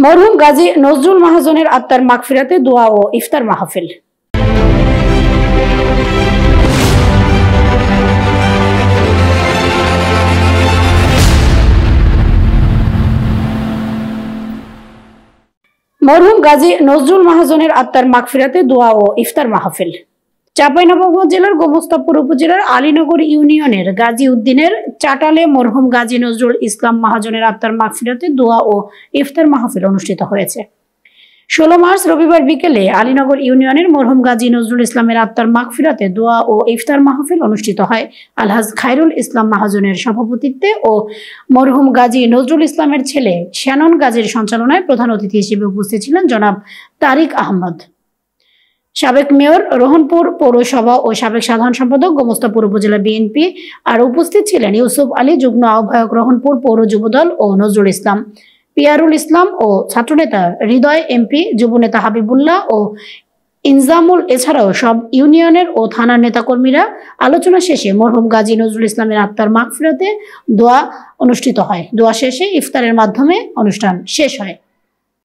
মরহুম গাজী নজরুল মাহাজনের আত্মার মাগফিরাতে দোয়া ও ইফতার মাহফিল। মরহুম গাজী নজরুল মাহাজনের আত্মার মাগফিরাতে দোয়া ও ইফতার মাহফিল। চাঁপাইনবাবগঞ্জ জেলার গোমস্তাপুর উপজেলার আলীনগর ইউনিয়নের গাজী উদ্দিনের চাটালে মরহুম গাজী নজরুল ইসলাম মাহাজনের আত্মার মাগফিরাতে দোয়া ও ইফতার মাহফিল অনুষ্ঠিত হয়েছে। 16 মার্চ রবিবার বিকেলে আলীনগর ইউনিয়নের মরহুম গাজী নজরুল ইসলামের আত্মার মাগফিরাতে দোয়া ও ইফতার মাহফিল অনুষ্ঠিত হয়। আলহাজ খায়রুল ইসলাম মাহাজনের সভাপতিত্বে ও মরহুম গাজী নজরুল ইসলামের ছেলে শ্যানন গাজীর সঞ্চালনায় প্রধান অতিথি হিসেবে উপস্থিত ছিলেন জনাব তারিক আহমদ, সাবেক মেয়র রোহনপুর পৌরসভা ও সাবেক সাধারণ সম্পাদক গোমস্তাপুর উপজেলা বিএনপি। আর উপস্থিত ছিলেন ইউসুফ আলী, যুগ্ম আহ্বায়ক রোহনপুর পৌর যুবদল ও নজরুল ইসলাম, পিয়ারুল ইসলাম ও ছাত্রনেতা হৃদয় এমপি, যুবনেতা হাবিবুল্লাহ ও ইনজামুল, এছাড়াও সব ইউনিয়নের ও থানার নেতাকর্মীরা। আলোচনা শেষে মরহুম গাজী নজরুল ইসলামের আত্মার মাগফিরাতে দোয়া অনুষ্ঠিত হয়। দোয়া শেষে ইফতারের মাধ্যমে অনুষ্ঠান শেষ হয়।